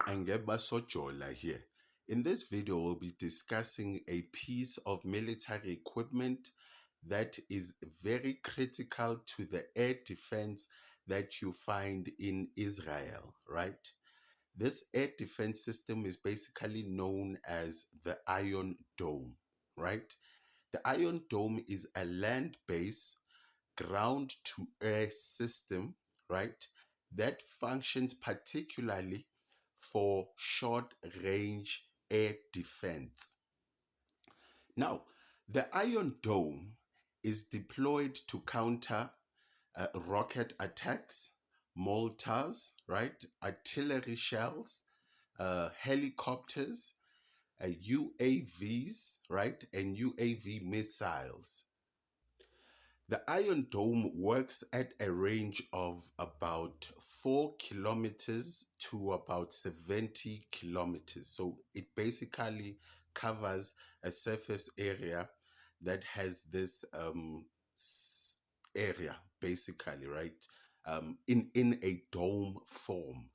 Angeba Sojola here. In this video, we'll be discussing a piece of military equipment that is very critical to the air defense that you find in Israel, right? This air defense system is basically known as the Iron Dome, right? The Iron Dome is a land-based ground to air system, right? That functions particularly for short range air defense. Now, the Iron Dome is deployed to counter rocket attacks, mortars, right? Artillery shells, helicopters, UAVs, right? And UAV missiles. The Iron Dome works at a range of about 4 kilometers to about 70 kilometers. So it basically covers a surface area that has this area, basically, right? In a dome form.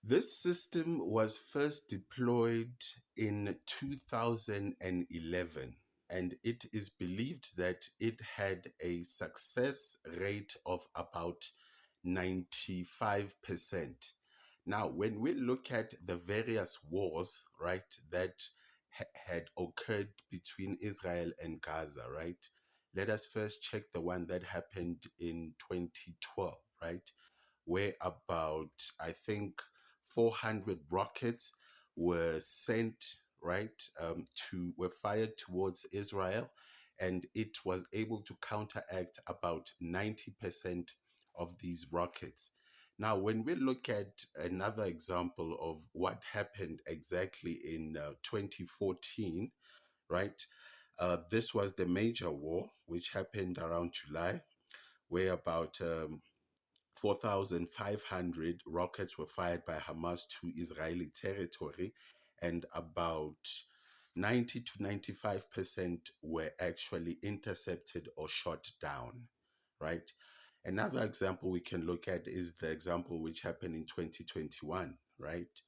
This system was first deployed in 2011, and it is believed that it had a success rate of about 95%. Now, when we look at the various wars, right, that had occurred between Israel and Gaza, right, let us first check the one that happened in 2012, right? Where about, I think, 400 rockets were sent, right, were fired towards Israel, and it was able to counteract about 90% of these rockets. Now, when we look at another example of what happened exactly in 2014, right, this was the major war, which happened around July, where about 4,500 rockets were fired by Hamas to Israeli territory, and about 90 to 95% were actually intercepted or shot down, right? Another example we can look at is the example which happened in 2021, right?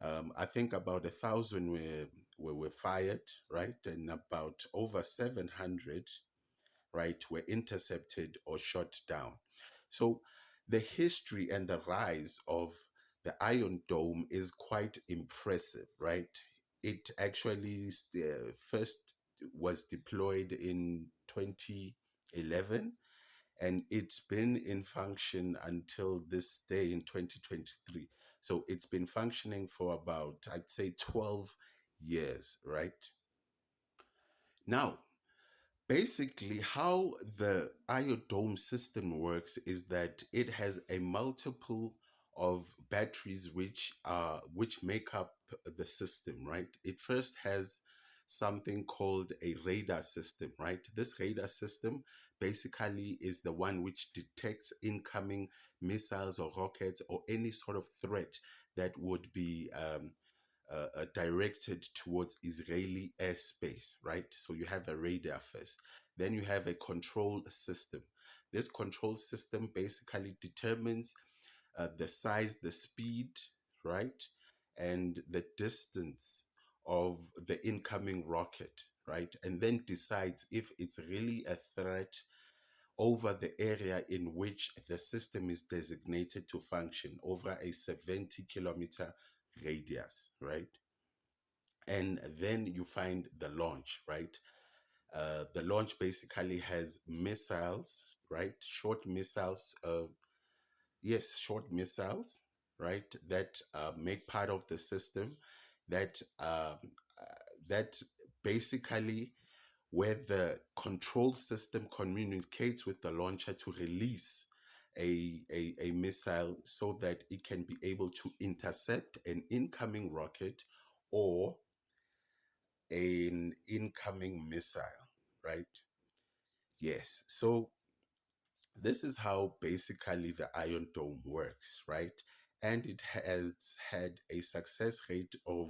I think about 1,000 were fired, right? And about over 700, right, were intercepted or shot down. So the history and the rise of the Iron Dome is quite impressive, right? It actually first was deployed in 2011, and it's been in function until this day in 2023. So it's been functioning for about, I'd say, 12 years, right? Now, basically, how the iodome system works is that it has a multiple of batteries which make up the system, right? It first has something called a radar system, right? This radar system basically is the one which detects incoming missiles or rockets or any sort of threat that would be directed towards Israeli airspace, right? So you have a radar first. Then you have a control system. This control system basically determines the size, the speed, right? And the distance of the incoming rocket, right? And then decides if it's really a threat over the area in which the system is designated to function over a 70-kilometer radius, right? And then you find the launch, right? The launch basically has missiles, right? Short missiles, yes, short missiles, right? That make part of the system that that basically where the control system communicates with the launcher to release a missile so that it can be able to intercept an incoming rocket or an incoming missile, right? Yes. So this is how basically the Iron Dome works, right? And it has had a success rate of,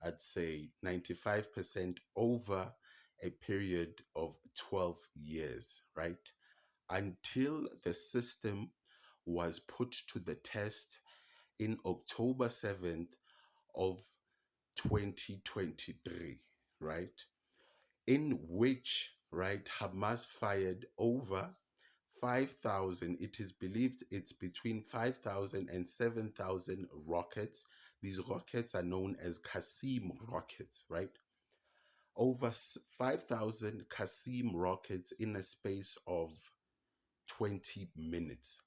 I'd say, 95% over a period of 12 years, right? Until the system was put to the test in October 7th of 2023, right? In which, right, Hamas fired over 5,000, it is believed it's between 5,000 and 7,000 rockets. These rockets are known as Qasim rockets, right? Over 5,000 Qasim rockets in a space of 20 minutes.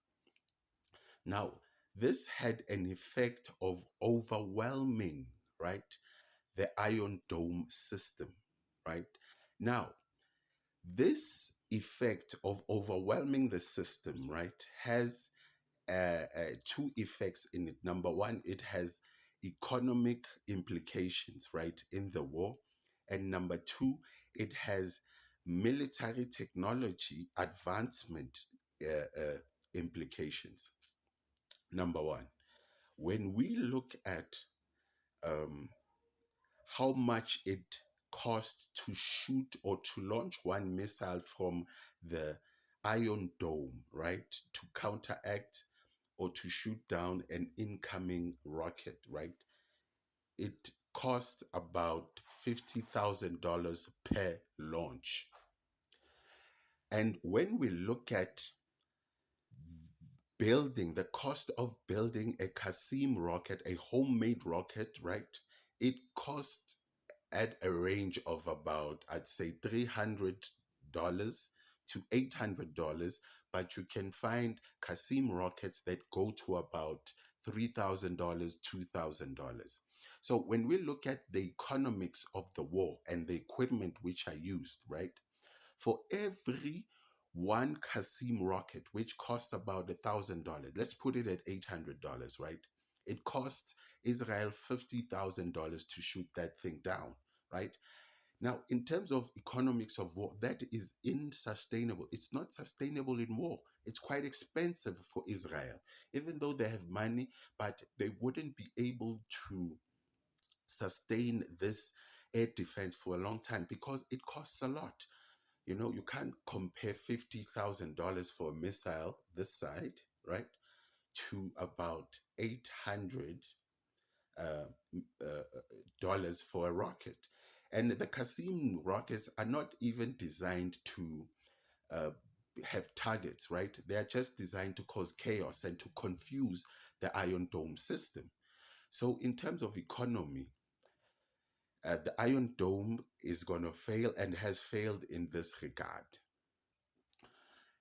Now, this had an effect of overwhelming, right, the Iron Dome system, right? Now, this effect of overwhelming the system, right, has two effects in it. Number one, it has economic implications, right, in the war. And number two, it has military technology advancement implications. Number one, when we look at um, how much it costs to shoot or to launch one missile from the Iron Dome, right, to counteract or to shoot down an incoming rocket, right? It costs about $50,000 per launch. And when we look at building, the cost of building a Qasim rocket, a homemade rocket, right? It costs at a range of about, I'd say, $300 to $800, but you can find Qasim rockets that go to about $3,000, $2,000. So when we look at the economics of the war and the equipment which are used, right? For every one Qasim rocket, which costs about $1,000, let's put it at $800, right? It costs Israel $50,000 to shoot that thing down, right? Now, in terms of economics of war, that is insustainable. It's not sustainable in war. It's quite expensive for Israel, even though they have money, but they wouldn't be able to sustain this air defense for a long time because it costs a lot. You know, you can't compare $50,000 for a missile this side, right, to about 800 uh, dollars for a rocket. And the Qasim rockets are not even designed to uh, have targets, right? They are just designed to cause chaos and to confuse the Iron Dome system. So, in terms of economy, the Iron Dome is going to fail and has failed in this regard.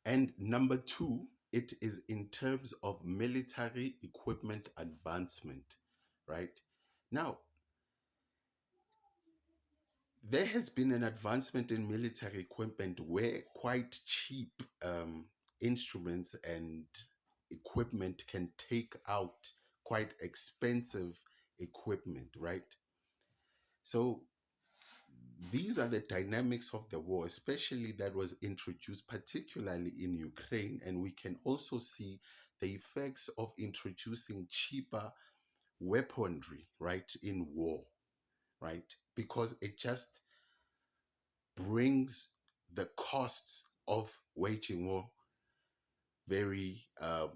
And number two, it is in terms of military equipment advancement, right? Now, there has been an advancement in military equipment where quite cheap instruments and equipment can take out quite expensive equipment, right? So these are the dynamics of the war, especially that was introduced particularly in Ukraine. And we can also see the effects of introducing cheaper weaponry, right, in war, right? Because it just brings the cost of waging war very,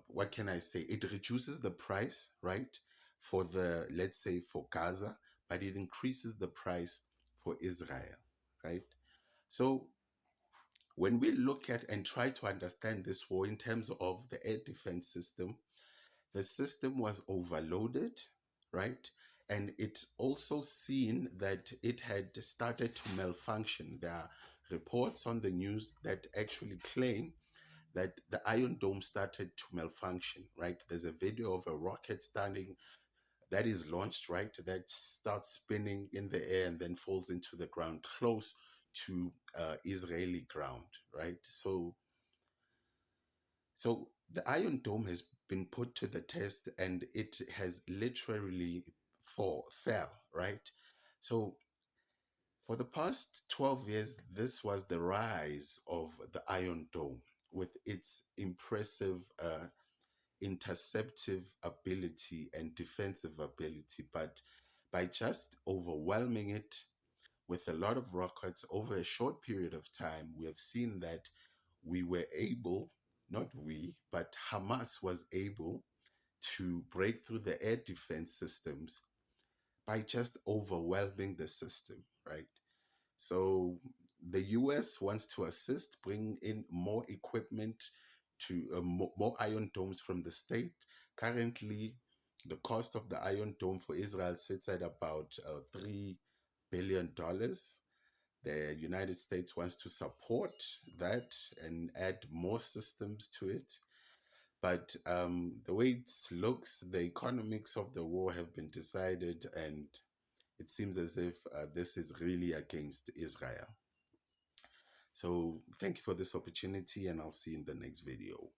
what can I say? It reduces the price, right, for the, let's say, for Gaza, but it increases the price for Israel, right? So when we look at and try to understand this war in terms of the air defense system, the system was overloaded, right? And it's also seen that it had started to malfunction. There are reports on the news that actually claim that the Iron Dome started to malfunction, right? There's a video of a rocket standing that is launched, right? That starts spinning in the air and then falls into the ground close to Israeli ground, right? So the Iron Dome has been put to the test and it has literally fell, right? So for the past 12 years, this was the rise of the Iron Dome with its impressive interceptive ability and defensive ability. But by just overwhelming it with a lot of rockets over a short period of time, we have seen that we were able, not we, but Hamas was able to break through the air defense systems by just overwhelming the system, right? So the US wants to assist, bring in more equipment to more iron domes from the state. Currently, the cost of the iron dome for Israel sits at about $3 billion. The United States wants to support that and add more systems to it. But the way it looks, the economics of the war have been decided, and it seems as if this is really against Israel. So thank you for this opportunity, and I'll see you in the next video.